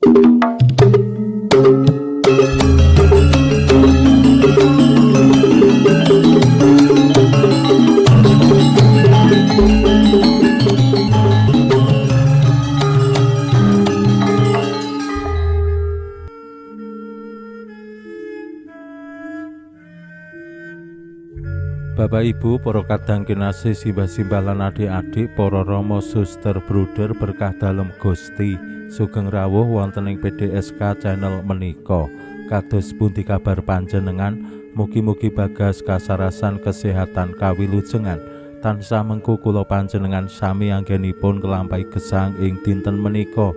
Bapak Ibu, para kadang kinasih simbah-simbah lan adik-adik, para rama suster bruder berkah dalem Gusti, sugeng rawuh wonten ing PDSK channel menika. Kados pundi kabar panjenengan? Mugi-mugi bagas kasarasan kesehatan kawilujengan tansah mengku kula panjenengan sami anggenipun kelampahi gesang ing dinten menika.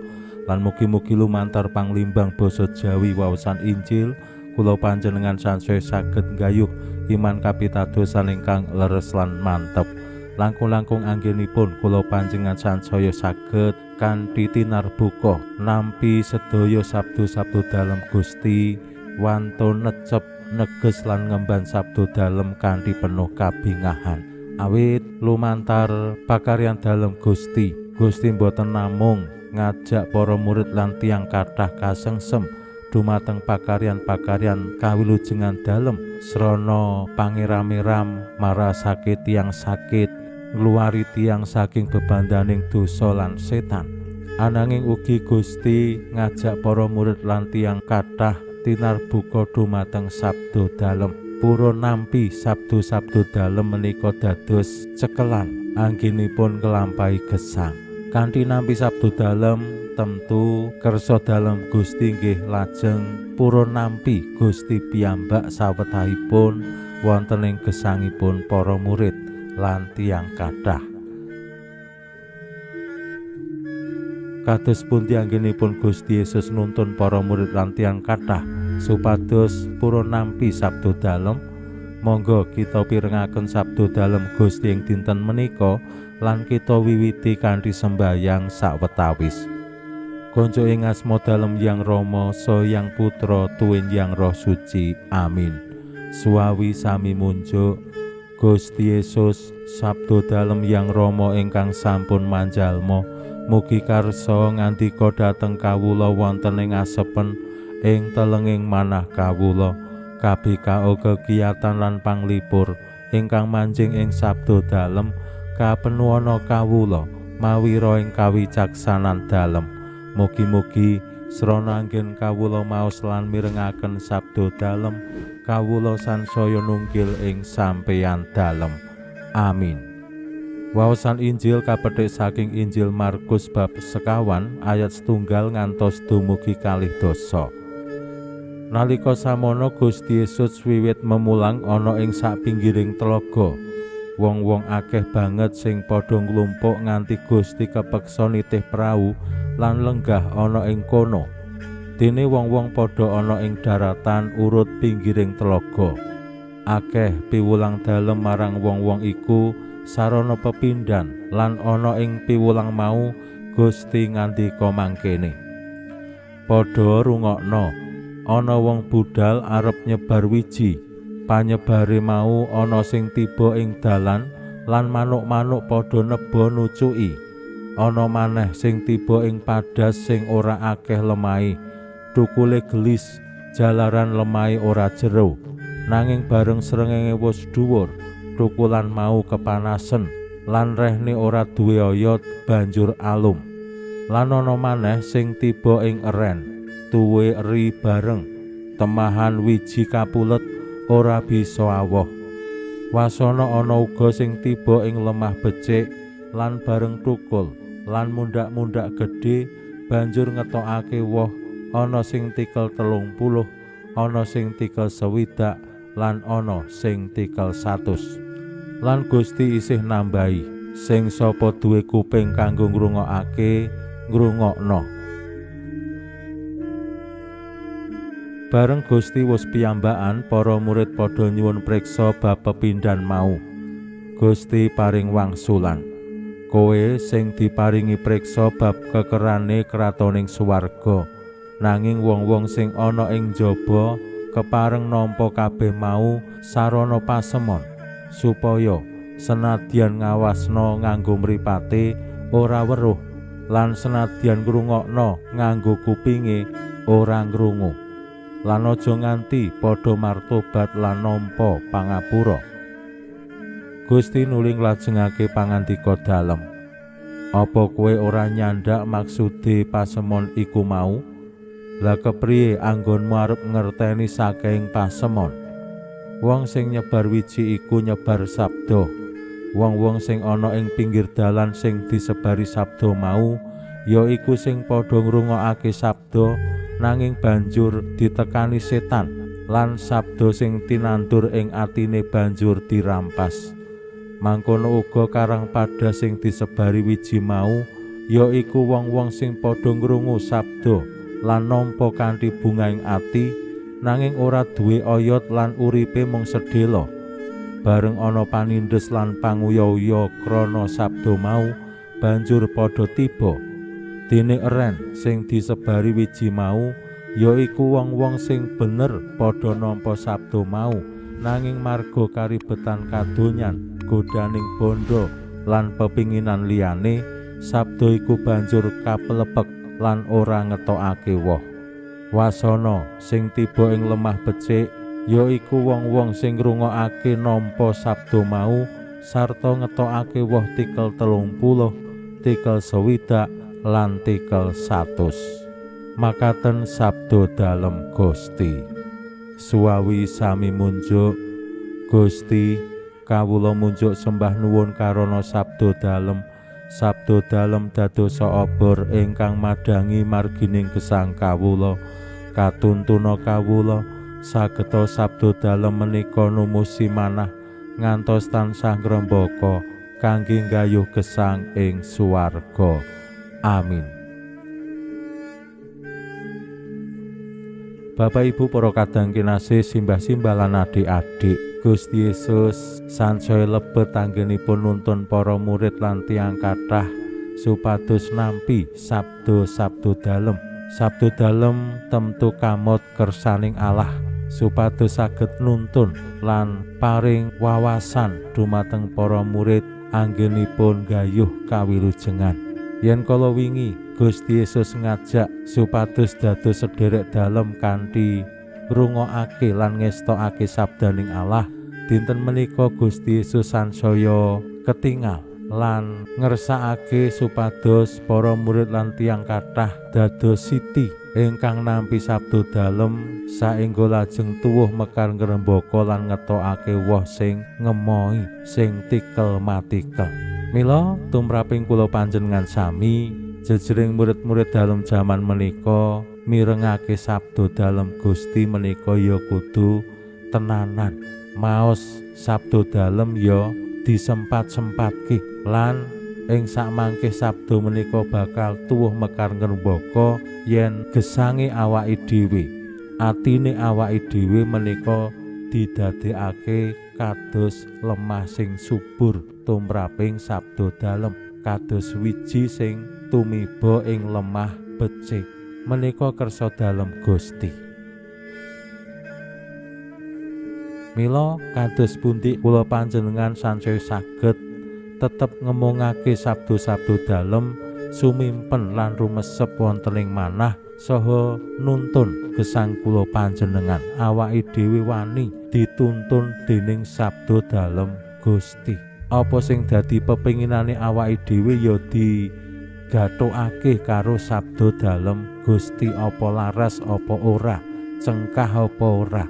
Lan mugi-mugi lumantar panglimbang basa Jawi waosan Injil kula panjenengan sansaya saged nggayuh iman kapitadosan ingkang leres lan mantep. Langkung-langkung anggenipun kula panjenengan sansaya saged kanthi tinarbuka nampi sedaya sabdo-sabdo dalem Gusti wantun necep neges lan ngemban sabdo dalem kanthi penuh kabingahan. Awit lumantar pakaryan dalem Gusti mboten namung ngajak para murid lan tiyang kathah kasengsem dumateng pakaryan-pakaryan kawilujengan dalem srana pangeram-eram marasake tiyang sakit, ngluwari tiyang saking bebandaning dosa lan setan. Ananging ugi Gusti ngajak para murid lan tiyang kathah tinarbuka dumateng sabdo dalem. Purun nampi sabdo-sabdo dalem menika dados cekelan anggenipun kelampahi gesang. Kanthi nampi sabdo dalem tentu kersa dalem Gusti nggih lajeng purun nampi Gusti piyambak sawetahipun wonten ing gesangipun para murid lan tiyang kathah. Kados pundi anggenipun Gusti Yesus nuntun para murid lan tiyang kathah supados purun nampi sabdo dalem. Monggo kita pirengaken sabdo dalem Gusti ing dinten menika lan kita wiwiti kanthi sembahyang sawetawis. Konco ing asma dalem Yang Rama saha Yang Putra tuwin Yang Roh Suci. Amin. Suawi sami munjuk Gusti Yesus sabdo dalem Yang Rama ingkang sampun manjalma mugi karsa ngandika dhateng kawula wonten ing asepen ing telenging manah kawula. Kabikao kegiatan lan panglipur ingkang manjing ing sabdo dalem kapenuwana kawula mawi ro ing kawicaksanan dalem. Mugi-mugi srana anggen kawula maos lan mirengaken sabdo dalem kawula sansaya nunggil ing sampeyan dalem. Amin. Waosan Injil kapethik saking Injil Markus bab 50 ayat 1 ngantos dumugi 2. Nalika samono Gusti Yesus wiwit memulang ana ing sapinggiring tlaga. Wong-wong akeh banget sing padha nglumpuk nganti Gusti kepeksa nitih prau lan lenggah ana ing kono. Dene wong-wong padha ana ing daratan urut pinggiring tlaga. Akeh piwulang dalem marang wong-wong iku sarana pepindhan lan ana ing piwulang mau Gusti ngandika mangkene. Padha rungokna. Ana wong budal arep nyebar wiji. Panyebare mau ana sing tiba ing dalan lan manuk-manuk padha neba nucuki. Ana maneh sing tiba ing padas sing ora akeh lemahe. Thukule gelis jalaran lemahe ora jero. Nanging bareng srengenge wis dhuwur, thukulan mau kepanasen lan rehne ora duwe oyot banjur alum. Lan ana maneh sing tiba ing eren. Tuwe eri bareng temahan wiji kapulet ora bisa awoh. Wasana ana uga sing tiba ing lemah becik lan bareng thukul lan mundak-mundak gedhe banjur ngetokake woh. Ana sing tikel 30, ana sing tikel 60 lan ana sing tikel 100. Lan Gusti isih nambahi, sing sapa duwe kuping kanggo ngrungokake ngrungokno. Bareng Gusti wis piyambakan, para murid padha nyuwun priksa bab pepindhan mau. Gusti paring wangsulan. Kowe sing diparingi priksa bab kekerane kratoning swarga. Nanging wong-wong sing ana ing njaba kepareng nampa kabeh mau sarana pasemon, supaya senadyan ngawasna nganggo mripate ora weruh lan senadyan ngrungokno nganggo kupinge ora ngrungu, lan aja nganti padha martobat lan nampa pangapura. Gusti nuli nglajengake pangandika dalem, apa kowe ora nyandak maksude pasemon iku mau? Lah kepriye anggonmu arep ngerteni saking pasemon? Wong sing nyebar wiji iku nyebar sabda. Wong-wong sing ana ing pinggir dalan sing disebari sabda mau ya iku sing padha ngrungokake sabda nanging banjur ditekani setan, lan sabda sing tinandur ing atine banjur dirampas. Mangkono uga karang pada sing disebari wiji mau ya iku wong-wong sing padha ngrungu sabda lan nampa kanthi bungaing ati nanging ora duwe oyot lan uripe mung sedhela. Bareng ana panindes lan panguya-uya krana sabda mau banjur padha tiba. Dene eren sing disebari wiji mau ya iku wong-wong sing bener padha nampa sabda mau nanging marga karibetan kadonyan, godaning bondo lan pepinginan liyane, sabda iku banjur kapelepek lan ora ngetokake woh. Wasana sing tiba ing lemah becik ya iku wong-wong sing ngrungokake nampa sabda mau sarta ngetokake woh tikel 30, tikel 60 lan tikel 100. Makaten sabda dalem Gusti. Suwawi sami munjuk, Gusti kawula munjuk sembah nuwun karana sabda dalem. Sabda dalem dadosa obor ingkang madangi margining gesang kawula. Katuntuna kawula sageta sabda dalem menika numusi manah ngantos tansah ngrembaka kangge nggayuh gesang ing suwarga. Amin. Bapak Ibu para kadang kinasih, simbah-simbah lan adik-adik, Gusti Yesus sansaya lebet anggenipun nuntun para murid lan tiyang kathah supados nampi sabda-sabda dalem. Sabda dalem temtu kamot kersaning Allah supados saged nuntun lan paring wawasan dumateng para murid anggenipun gayuh kawilujengan. Yen kala wingi Gusti Yesus ngajak supados dados sederek dalem kanthi ngrungokake lan ngestokake sabdaning Allah, dinten menika Gusti Yesus sansaya ketingal lan ngersakake supados para murid lan tiyang kathah dados siti ingkang nampi sabda dalem saengga lajeng tuwuh mekar ngrembaka lan ngetokake woh sing ngemoi sing tikel matikel. Mila tumraping kula panjenengan sami jejering murid-murid dalem jaman menika mirengake sabda dalem Gusti menika ya kudu tenanan. Maos sabda dalem ya disempat-sempatke lan ing sakmangke sabda menika bakal tuwuh mekar ngrembaka yen gesange awake dhewe, atine awake dhewe menika didadekake kados lemah sing subur tumraping sabda dalem, kados wiji sing tumiba ing lemah becik menika kersa dalem Gusti. Mila kados pundi kula panjenengan sansaya saged tetep ngemungake sabda-sabda dalem sumimpen lan rumesep wonten ing manah saha nuntun gesang kula panjenengan awake dhewe wani dituntun dening sabda dalem Gusti. Apa sing dadi pepinginane awake dhewe ya digathukake karo sabda dalem Gusti, apa laras apa ora, cengkah apa ora.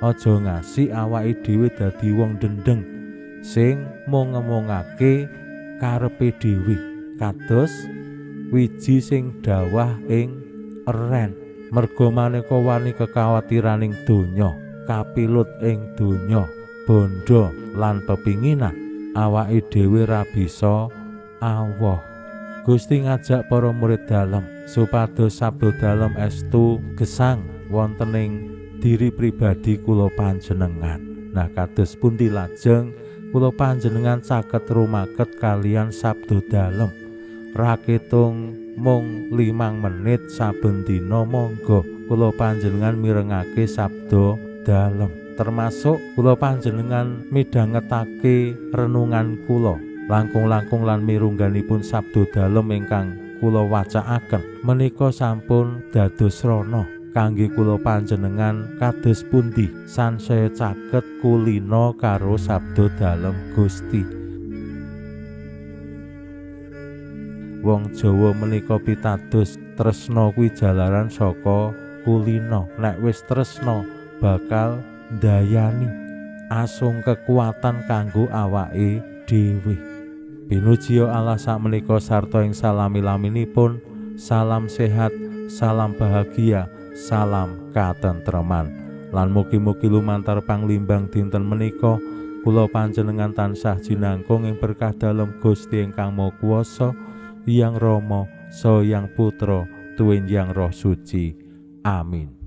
Aja ngasi awake dhewe dadi wong dendeng sing mung ngemungake karepe dhewe, kados wiji sing dawah ing eren. Merga maneka wani kekawatiraning donya, kapilut ing donya, bondo lan pepinginan, awake dhewe ra bisa awoh. Gusti ngajak para murid dalem supados sabda dalem estu gesang wonten ing diri pribadi kula panjenengan. Nah, kados pundi lajeng kula panjenengan saged rumaket kalian sabda dalem? Raketung mung 5 menit saben dina monggo kula panjenengan mirengake sabda dalem. Termasuk kula panjenengan midhangetake renungan kula langkung-langkung lan mirungganipun sabda dalem ingkang kula wacaaken menika sampun dados rana kangge kula panjenengan kados pundi sansaya caket kulina karo sabda dalem Gusti. Wong Jawa menika pitados tresna kuwi jalaran saka kulina. Nek wis tresna bakal ndayani asung kekuatan kanggo awake dhewe. Pinuji Allah sakmenika sarta ing salami-laminipun. Salam sehat, salam bahagia, salam katentreman. Lan mugi-mugi lumantar panglimbang dinten menika kula panjenengan tansah jinangkung ing berkah dalem Gusti ingkang Maha Kuwasa, Hyang Rama saha Hyang Putra tuwin Hyang Roh Suci. Amin.